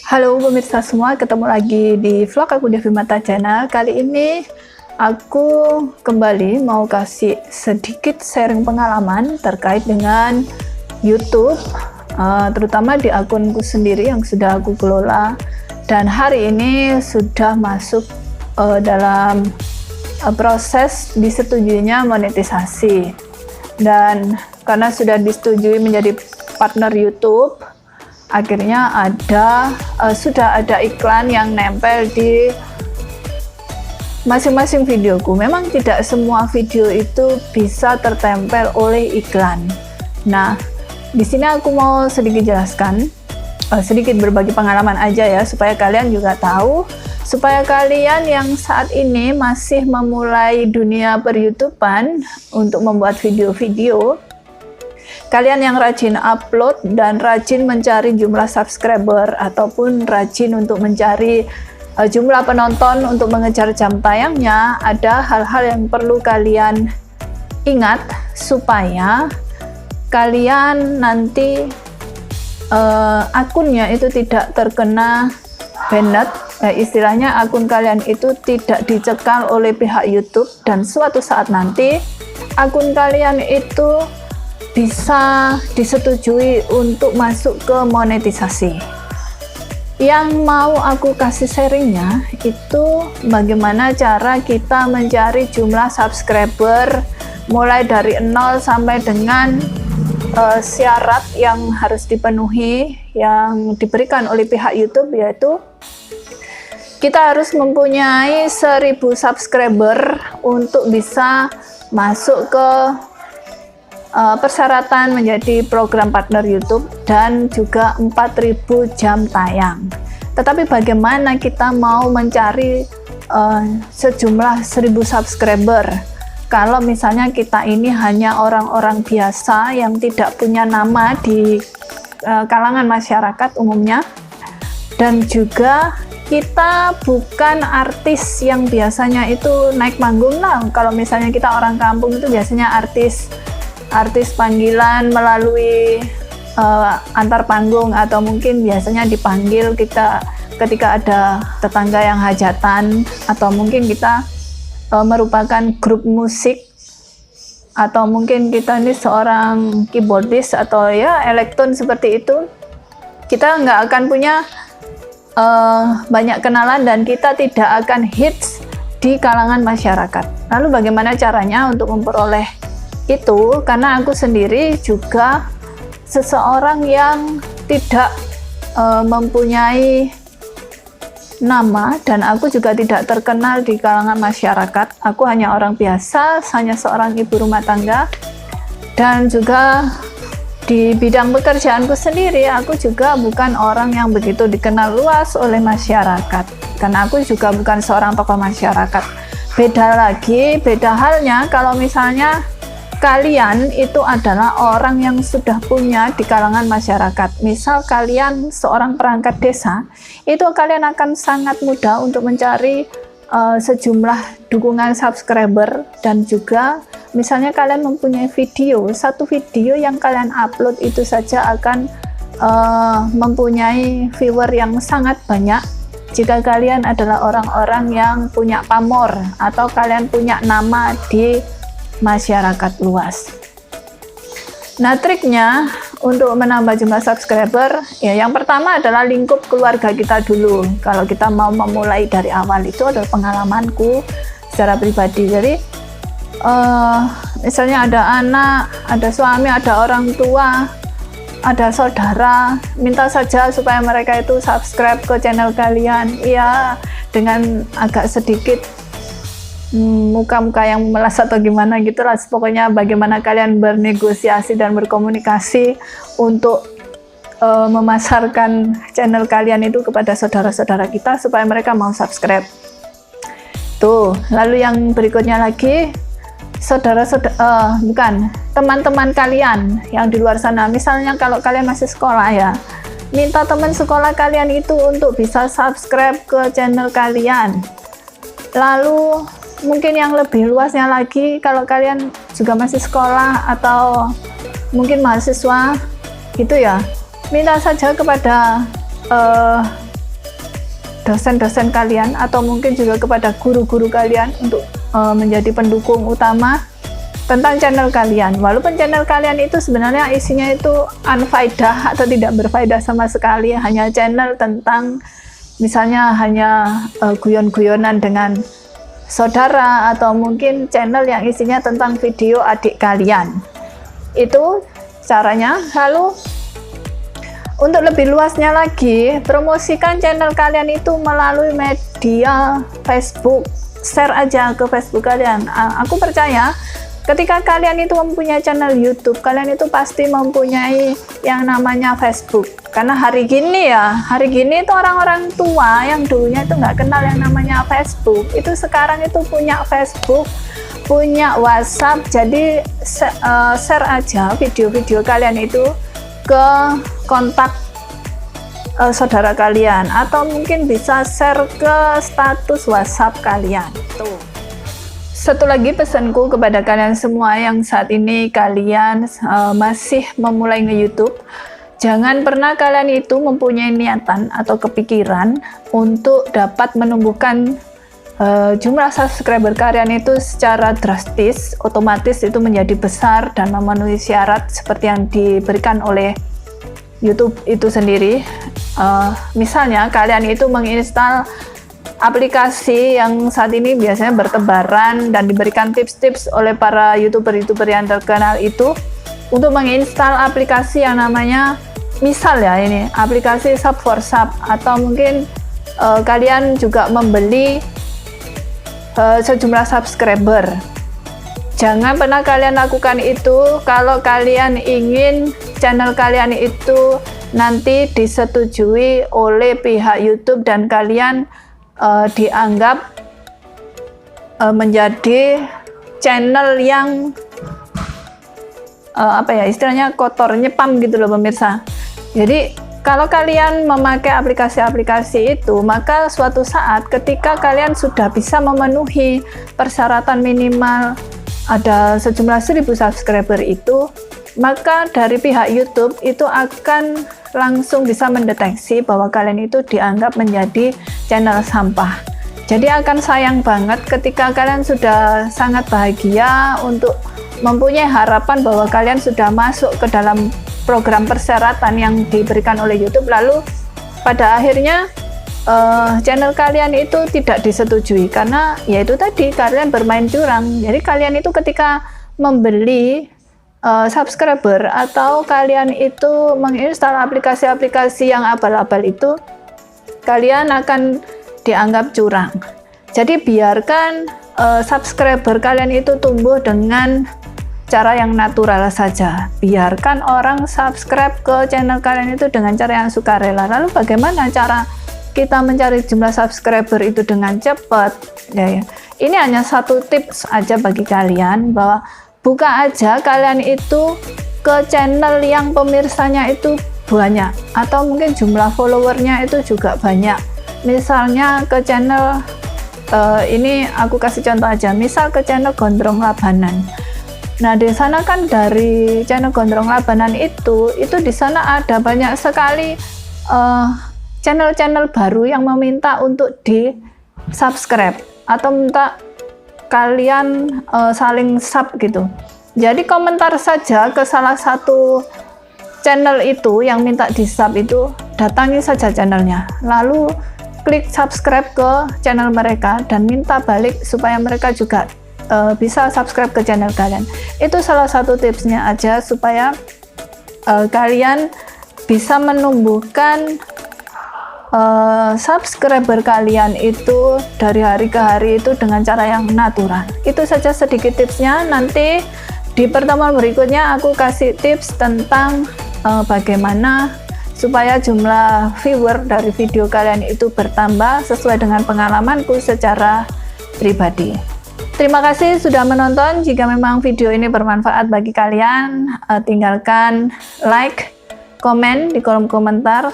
Halo pemirsa semua, ketemu lagi di vlog aku Devi Mata Channel. Kali ini aku kembali mau kasih sedikit sharing pengalaman terkait dengan YouTube, terutama di akunku sendiri yang sudah aku kelola, dan hari ini sudah masuk dalam proses disetujuinya monetisasi. Dan karena sudah disetujui menjadi partner YouTube, akhirnya sudah ada iklan yang nempel di masing-masing videoku. Memang tidak semua video itu bisa tertempel oleh iklan. Nah, di sini aku mau sedikit jelaskan, sedikit berbagi pengalaman aja ya, supaya kalian juga tahu, supaya kalian yang saat ini masih memulai dunia per-YouTubean untuk membuat video-video, kalian yang rajin upload dan rajin mencari jumlah subscriber ataupun rajin untuk mencari jumlah penonton untuk mengejar jam tayangnya, ada hal-hal yang perlu kalian ingat supaya kalian nanti akunnya itu tidak terkena banned, istilahnya akun kalian itu tidak dicekal oleh pihak YouTube, dan suatu saat nanti akun kalian itu bisa disetujui untuk masuk ke monetisasi. Yang mau aku kasih sharingnya itu bagaimana cara kita mencari jumlah subscriber mulai dari 0 sampai dengan syarat yang harus dipenuhi yang diberikan oleh pihak YouTube, yaitu kita harus mempunyai 1000 subscriber untuk bisa masuk ke persyaratan menjadi program partner YouTube dan juga 4000 jam tayang. Tetapi bagaimana kita mau mencari sejumlah 1000 subscriber kalau misalnya kita ini hanya orang-orang biasa yang tidak punya nama di kalangan masyarakat umumnya, dan juga kita bukan artis yang biasanya itu naik panggung. Nah, kalau misalnya kita orang kampung itu biasanya artis panggilan melalui antar panggung, atau mungkin biasanya dipanggil kita ketika ada tetangga yang hajatan, atau mungkin kita merupakan grup musik, atau mungkin kita ini seorang keyboardist atau ya elektron seperti itu. Kita nggak akan punya banyak kenalan dan kita tidak akan hits di kalangan masyarakat. Lalu bagaimana caranya untuk memperoleh itu? Karena aku sendiri juga seseorang yang tidak mempunyai nama, dan aku juga tidak terkenal di kalangan masyarakat. Aku hanya orang biasa, hanya seorang ibu rumah tangga, dan juga di bidang pekerjaanku sendiri aku juga bukan orang yang begitu dikenal luas oleh masyarakat, karena aku juga bukan seorang tokoh masyarakat. Beda halnya kalau misalnya kalian itu adalah orang yang sudah punya di kalangan masyarakat. Misal kalian seorang perangkat desa, itu kalian akan sangat mudah untuk mencari sejumlah dukungan subscriber, dan juga misalnya kalian mempunyai video, satu video yang kalian upload itu saja akan mempunyai viewer yang sangat banyak jika kalian adalah orang-orang yang punya pamor atau kalian punya nama di masyarakat luas. Nah, triknya untuk menambah jumlah subscriber, ya yang pertama adalah lingkup keluarga kita dulu. Kalau kita mau memulai dari awal, itu adalah pengalamanku secara pribadi. Jadi misalnya ada anak, ada suami, ada orang tua, ada saudara, minta saja supaya mereka itu subscribe ke channel kalian. Ya, dengan agak sedikit muka-muka yang memelas atau gimana gitulah, pokoknya bagaimana kalian bernegosiasi dan berkomunikasi untuk memasarkan channel kalian itu kepada saudara-saudara kita supaya mereka mau subscribe. Tuh, lalu yang berikutnya lagi, teman-teman kalian yang di luar sana. Misalnya kalau kalian masih sekolah ya, minta teman sekolah kalian itu untuk bisa subscribe ke channel kalian. Lalu mungkin yang lebih luasnya lagi, kalau kalian juga masih sekolah atau mungkin mahasiswa gitu ya, minta saja kepada dosen-dosen kalian atau mungkin juga kepada guru-guru kalian untuk menjadi pendukung utama tentang channel kalian. Walaupun channel kalian itu sebenarnya isinya itu unfaedah atau tidak berfaedah sama sekali, hanya channel tentang misalnya hanya guyon-guyonan dengan saudara, atau mungkin channel yang isinya tentang video adik kalian. Itu caranya. Lalu untuk lebih luasnya lagi, promosikan channel kalian itu melalui media Facebook. Share aja ke Facebook kalian. Aku percaya ketika kalian itu mempunyai channel YouTube, kalian itu pasti mempunyai yang namanya Facebook. Karena hari gini itu orang-orang tua yang dulunya itu nggak kenal yang namanya Facebook, itu sekarang itu punya Facebook, punya WhatsApp. Jadi share aja video-video kalian itu ke kontak saudara kalian, atau mungkin bisa share ke status WhatsApp kalian. Tuh. Satu lagi pesanku kepada kalian semua yang saat ini kalian masih memulai nge-YouTube, jangan pernah kalian itu mempunyai niatan atau kepikiran untuk dapat menumbuhkan jumlah subscriber kalian itu secara drastis, otomatis itu menjadi besar dan memenuhi syarat seperti yang diberikan oleh YouTube itu sendiri. Misalnya kalian itu menginstal aplikasi yang saat ini biasanya bertebaran dan diberikan tips-tips oleh para youtuber yang terkenal itu untuk menginstal aplikasi yang namanya, misal ya ini aplikasi Sub4Sub, atau mungkin kalian juga membeli sejumlah subscriber. Jangan pernah kalian lakukan itu kalau kalian ingin channel kalian itu nanti disetujui oleh pihak YouTube dan kalian dianggap menjadi channel yang istilahnya kotor, nyepam gitu loh pemirsa. Jadi kalau kalian memakai aplikasi-aplikasi itu, maka suatu saat ketika kalian sudah bisa memenuhi persyaratan minimal ada sejumlah 1000 subscriber itu, maka dari pihak YouTube itu akan langsung bisa mendeteksi bahwa kalian itu dianggap menjadi channel sampah. Jadi akan sayang banget ketika kalian sudah sangat bahagia untuk mempunyai harapan bahwa kalian sudah masuk ke dalam program persyaratan yang diberikan oleh YouTube, lalu pada akhirnya channel kalian itu tidak disetujui karena yaitu tadi kalian bermain curang. Jadi kalian itu ketika membeli subscriber atau kalian itu menginstal aplikasi-aplikasi yang abal-abal itu, kalian akan dianggap curang. Jadi biarkan subscriber kalian itu tumbuh dengan cara yang natural saja. Biarkan orang subscribe ke channel kalian itu dengan cara yang sukarela. Lalu bagaimana cara kita mencari jumlah subscriber itu dengan cepat? Ya. Ini hanya satu tips aja bagi kalian, bahwa buka aja kalian itu ke channel yang pemirsanya itu banyak atau mungkin jumlah followernya itu juga banyak. Misalnya ke channel ini aku kasih contoh aja, misal ke channel Gondrong Labanan. Nah, di sana kan dari channel Gondrong Labanan itu di sana ada banyak sekali channel-channel baru yang meminta untuk di subscribe atau minta kalian saling sub gitu. Jadi komentar saja ke salah satu channel itu yang minta di sub itu, datangi saja channelnya, lalu klik subscribe ke channel mereka dan minta balik supaya mereka juga bisa subscribe ke channel kalian. Itu salah satu tipsnya aja supaya kalian bisa menumbuhkan subscriber kalian itu dari hari ke hari itu dengan cara yang natural. Itu saja sedikit tipsnya. Nanti di pertemuan berikutnya aku kasih tips tentang bagaimana supaya jumlah viewer dari video kalian itu bertambah sesuai dengan pengalamanku secara pribadi. Terima kasih sudah menonton. Jika memang video ini bermanfaat bagi kalian, tinggalkan like, komen di kolom komentar,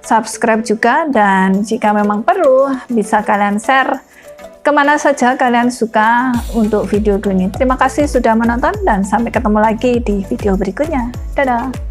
subscribe juga, dan jika memang perlu bisa kalian share kemana saja kalian suka untuk video ini. Terima kasih sudah menonton dan sampai ketemu lagi di video berikutnya. Dadah!